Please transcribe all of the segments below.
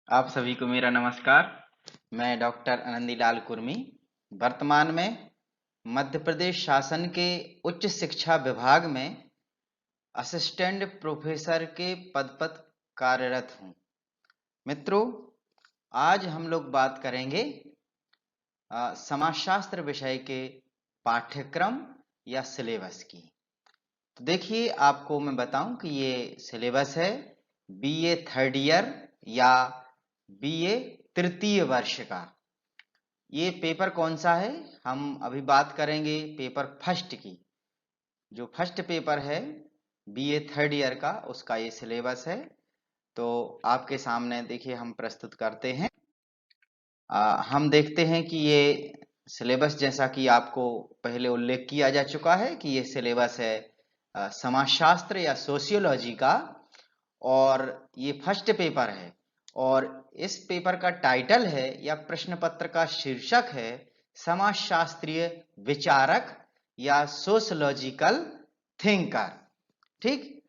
आप सभी को मेरा नमस्कार। मैं डॉक्टर आनंदीलाल कुर्मी वर्तमान में मध्य प्रदेश शासन के उच्च शिक्षा विभाग में असिस्टेंट प्रोफेसर के पद पर कार्यरत हूँ। मित्रों, आज हम लोग बात करेंगे समाजशास्त्र विषय के पाठ्यक्रम या सिलेबस की। तो देखिए, आपको मैं बताऊं कि ये सिलेबस है बीए थर्ड ईयर या बीए तृतीय वर्ष का। ये पेपर कौन सा है? हम अभी बात करेंगे पेपर फर्स्ट की। जो फर्स्ट पेपर है बीए थर्ड ईयर का, उसका ये सिलेबस है। तो आपके सामने देखिए हम प्रस्तुत करते हैं। हम देखते हैं कि ये सिलेबस, जैसा कि आपको पहले उल्लेख किया जा चुका है कि ये सिलेबस है समाजशास्त्र या सोशियोलॉजी का, और ये फर्स्ट पेपर है। और इस पेपर का टाइटल है या प्रश्न पत्र का शीर्षक है समाजशास्त्रीय विचारक या सोशलॉजिकल थिंकर। ठीक,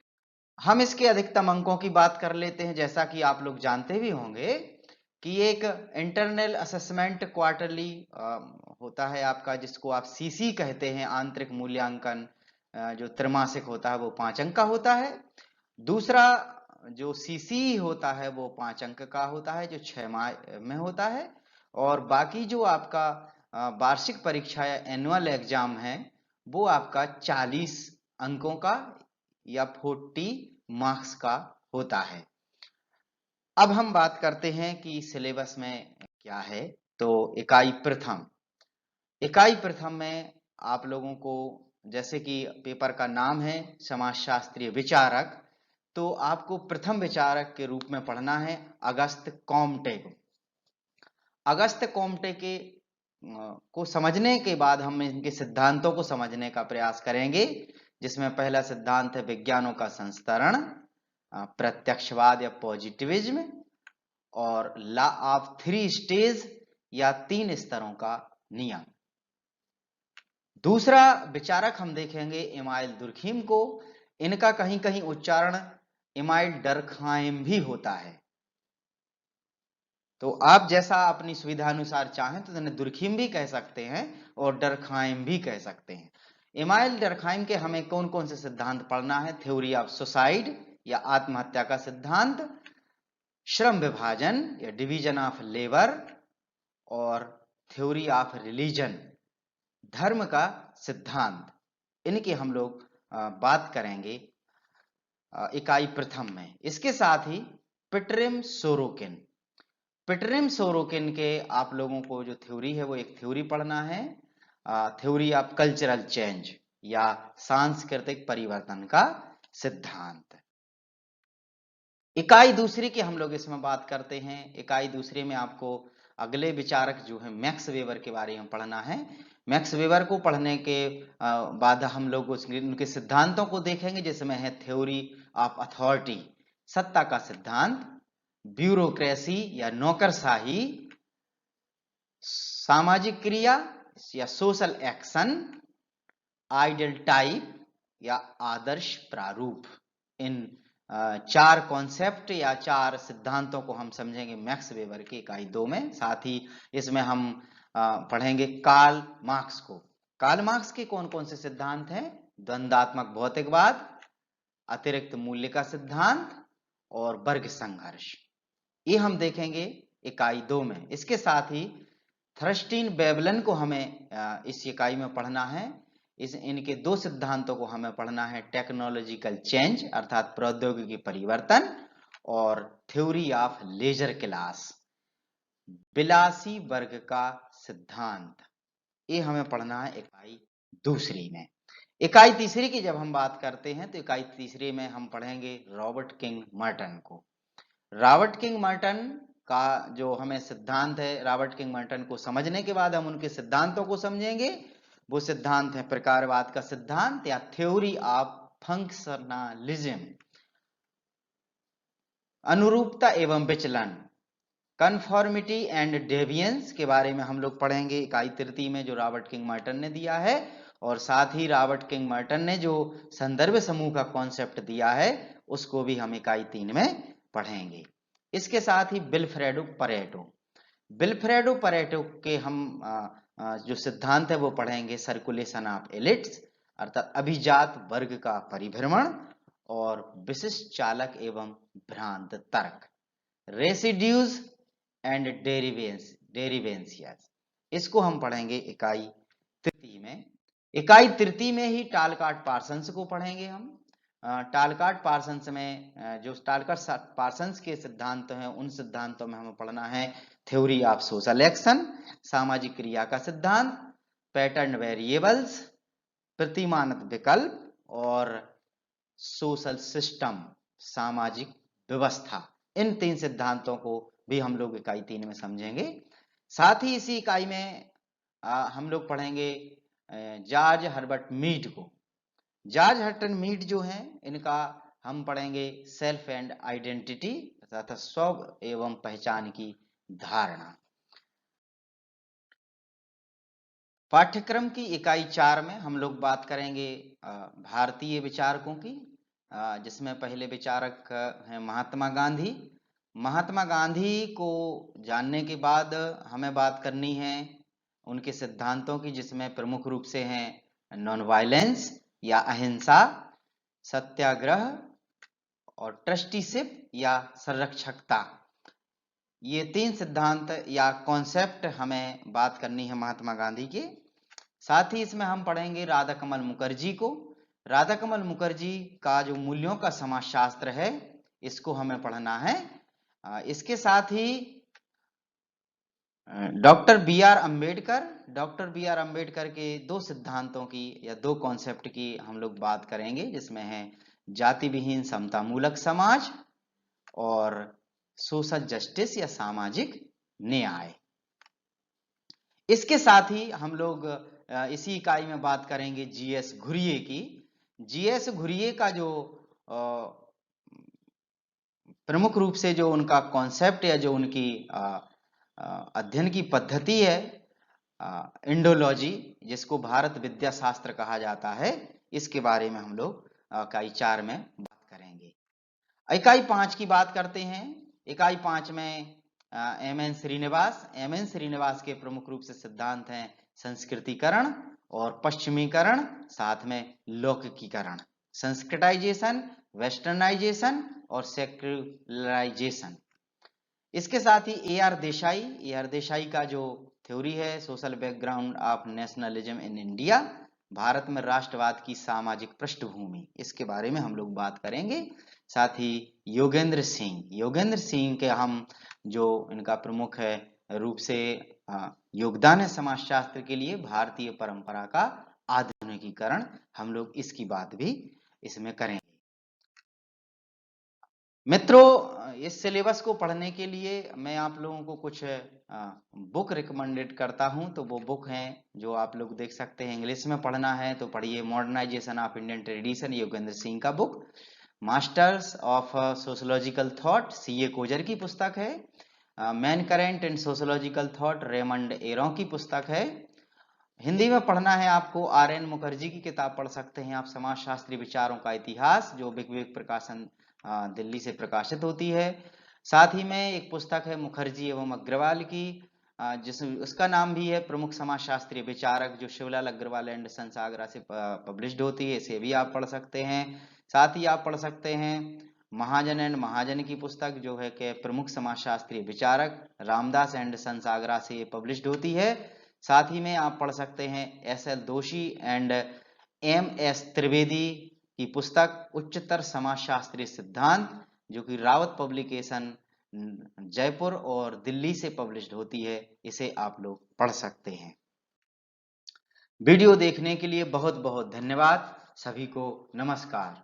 हम इसके अधिकतम अंकों की बात कर लेते हैं। जैसा कि आप लोग जानते भी होंगे कि एक इंटरनल असेसमेंट क्वार्टरली होता है आपका, जिसको आप सीसी कहते हैं, आंतरिक मूल्यांकन जो त्रैमासिक होता है वो 5 अंक का होता है। दूसरा जो सीसी होता है वो 5 अंक का होता है, जो 6 माह में होता है। और बाकी जो आपका वार्षिक परीक्षा या एनुअल एग्जाम है वो आपका 40 अंकों का या 40 मार्क्स का होता है। अब हम बात करते हैं कि सिलेबस में क्या है। तो इकाई प्रथम में आप लोगों को, जैसे कि पेपर का नाम है समाजशास्त्रीय विचारक, तो आपको प्रथम विचारक के रूप में पढ़ना है अगस्त कॉम्टे को। अगस्त कॉम्टे के को समझने के बाद हम इनके सिद्धांतों को समझने का प्रयास करेंगे, जिसमें पहला सिद्धांत है विज्ञानों का संस्तरण, प्रत्यक्षवाद या पॉजिटिविज्म, और लॉ ऑफ 3 स्टेज या 3 स्तरों का नियम। दूसरा विचारक हम देखेंगे इमाइल दुर्खीम को। इनका कहीं कहीं उच्चारण इमाइल डरखाइम भी होता है, तो आप जैसा अपनी सुविधा अनुसार चाहें तो इन्हें दुर्खीम भी कह सकते हैं और डरखाइम भी कह सकते हैं। इमाइल डरखाइम के हमें कौन कौन से सिद्धांत पढ़ना है? थ्योरी ऑफ सुसाइड या आत्महत्या का सिद्धांत, श्रम विभाजन या डिवीजन ऑफ लेबर, और थ्योरी ऑफ रिलीजन, धर्म का सिद्धांत। इनकी हम लोग बात करेंगे इकाई प्रथम में। इसके साथ ही पिटरिम सोरोकिन के आप लोगों को जो थ्योरी है वो एक थ्योरी पढ़ना है, थ्योरी ऑफ कल्चरल चेंज या सांस्कृतिक परिवर्तन का सिद्धांत। इकाई दूसरी की हम लोग इसमें बात करते हैं। इकाई दूसरे में आपको अगले विचारक जो है मैक्स वेबर के बारे में पढ़ना है। मैक्स वेबर को पढ़ने के बाद हम लोग उनके सिद्धांतों को देखेंगे, जिसमें है थ्योरी ऑफ अथॉरिटी, सत्ता का सिद्धांत, ब्यूरोक्रेसी या नौकरशाही, सामाजिक क्रिया या सोशल एक्शन, आइडियल टाइप या आदर्श प्रारूप। इन 4 कॉन्सेप्ट या 4 सिद्धांतों को हम समझेंगे मैक्स वेबर की इकाई 2 में। साथ ही इसमें हम पढ़ेंगे कार्ल मार्क्स को। कार्ल मार्क्स के कौन कौन से सिद्धांत हैं? द्वंद्वात्मक भौतिकवाद, अतिरिक्त मूल्य का सिद्धांत और वर्ग संघर्ष। ये हम देखेंगे इकाई 2 में। इसके साथ ही थर्स्टीन बेबलन को हमें इस इकाई में पढ़ना है। इनके 2 सिद्धांतों को हमें पढ़ना है, टेक्नोलॉजिकल चेंज अर्थात प्रौद्योगिकी परिवर्तन, और थ्योरी ऑफ लेजर क्लास, विलासी वर्ग का सिद्धांत। ये हमें पढ़ना है इकाई दूसरी में। इकाई तीसरी की जब हम बात करते हैं तो इकाई तीसरी में हम पढ़ेंगे रॉबर्ट किंग मर्टन को। रॉबर्ट किंग मर्टन का जो हमें सिद्धांत है, रॉबर्ट किंग मर्टन को समझने के बाद हम उनके सिद्धांतों को समझेंगे। वो सिद्धांत है प्रकारवाद का सिद्धांत या थ्योरी ऑफ फंक्शनलिज्म, अनुरूपता एवं विचलन, कन्फॉर्मिटी एंड डेविएंस के बारे में हम लोग पढ़ेंगे इकाई तृतीय में, जो रॉबर्ट किंग मर्टन ने दिया है। और साथ ही रॉबर्ट किंग मर्टन ने जो संदर्भ समूह का कॉन्सेप्ट दिया है उसको भी हम इकाई 3 में पढ़ेंगे। इसके साथ ही विल्फ्रेडो परेटो के हम जो सिद्धांत है वो पढ़ेंगे, सर्कुलेशन ऑफ एलिट्स अर्थात अभिजात वर्ग का परिभ्रमण, और विशिष्ट चालक एवं भ्रांत तर्क, रेसिड्यूज एंड डेरिवेंशियाज। इसको हम पढ़ेंगे इकाई तृतीय में। इकाई तृतीय में ही टालकाट पार्सन्स को पढ़ेंगे हम। टालकाट पार्सन्स में जो टालकाट पार्सन्स के सिद्धांत हैं उन सिद्धांतों में हमें पढ़ना है थ्योरी ऑफ सोशल एक्शन, सामाजिक क्रिया का सिद्धांत, पैटर्न वेरिएबल्स, प्रतिमानक विकल्प, और सोशल सिस्टम, सामाजिक व्यवस्था। इन 3 सिद्धांतों को भी हम लोग इकाई 3 में समझेंगे। साथ ही इसी इकाई में हम लोग पढ़ेंगे जॉर्ज हर्बर्ट मीड को। जॉर्ज हर्बर्ट मीड जो हैं इनका हम पढ़ेंगे सेल्फ एंड आइडेंटिटी तथा स्व एवं पहचान की धारणा। पाठ्यक्रम की इकाई 4 में हम लोग बात करेंगे भारतीय विचारकों की, जिसमें पहले विचारक हैं महात्मा गांधी। महात्मा गांधी को जानने के बाद हमें बात करनी है उनके सिद्धांतों की, जिसमें प्रमुख रूप से हैं नॉन वायलेंस या अहिंसा, सत्याग्रह और ट्रस्टीशिप या संरक्षकता। ये 3 सिद्धांत या कॉन्सेप्ट हमें बात करनी है महात्मा गांधी के। साथ ही इसमें हम पढ़ेंगे राधा कमल मुखर्जी को। राधा कमल मुखर्जी का जो मूल्यों का समाजशास्त्र है इसको हमें पढ़ना है। इसके साथ ही डॉक्टर बी आर अम्बेडकर के 2 सिद्धांतों की या 2 कॉन्सेप्ट की हम लोग बात करेंगे, जिसमें है जाति विहीन समतामूलक समाज और सोशल जस्टिस या सामाजिक न्याय। इसके साथ ही हम लोग इसी इकाई में बात करेंगे जीएस घुरिये की। जीएस घुरिये का जो प्रमुख रूप से जो उनका कॉन्सेप्ट या जो उनकी अध्ययन की पद्धति है इंडोलॉजी, जिसको भारत विद्या शास्त्र कहा जाता है, इसके बारे में हम लोग इकाई 4 में बात करेंगे। इकाई 5 की बात करते हैं। इकाई 5 में एम एन श्रीनिवास के प्रमुख रूप से सिद्धांत हैं संस्कृतिकरण और पश्चिमीकरण, साथ में लौकिकीकरण, संस्कृताइजेशन, वेस्टर्नाइजेशन और सेक्युलराइजेशन। इसके साथ ही ए आर देसाई का जो थ्योरी है social background of nationalism in India, Bharat में राष्ट्रवाद की सामाजिक पृष्ठभूमि, इसके बारे में हम लोग बात करेंगे। साथ ही योगेंद्र सिंह के हम जो इनका प्रमुख है रूप से योगदान है समाजशास्त्र के लिए, भारतीय परंपरा का आधुनिकीकरण, हम लोग इसकी बात भी इसमें करेंगे। मित्रों, इस सिलेबस को पढ़ने के लिए मैं आप लोगों को कुछ बुक रिकमेंडेड करता हूं। तो वो बुक हैं जो आप लोग देख सकते हैं। इंग्लिश में पढ़ना है तो पढ़िए modernization of Indian tradition, Yogendra Singh का book. Masters of sociological thought, सीए कोजर की पुस्तक है। Main current in sociological thought, Raymond Aron की पुस्तक है। हिंदी में पढ़ना है आपको आर.एन. मुखर्जी की किताब पढ़ सकते हैं आप, समाजशास्त्री विचारों का इतिहास, जो विवेक प्रकाशन दिल्ली से प्रकाशित होती है। साथ ही में एक पुस्तक है मुखर्जी एवं अग्रवाल की, उसका नाम भी है प्रमुख समाजशास्त्रीय विचारक, जो शिवलाल अग्रवाल एंड सन्स आगरा से पब्लिश्ड होती है। इसे भी आप पढ़ सकते हैं। साथ ही आप पढ़ सकते हैं महाजन एंड महाजन की पुस्तक, जो है कि प्रमुख समाजशास्त्रीय विचारक रामदास एंड सन्स आगरा से पब्लिश्ड होती है। साथ ही में आप पढ़ सकते हैं एस.एल. दोषी एंड एम.एस. त्रिवेदी की पुस्तक उच्चतर समाजशास्त्रीय सिद्धांत, जो कि रावत पब्लिकेशन जयपुर और दिल्ली से पब्लिश्ड होती है। इसे आप लोग पढ़ सकते हैं। वीडियो देखने के लिए बहुत बहुत धन्यवाद। सभी को नमस्कार।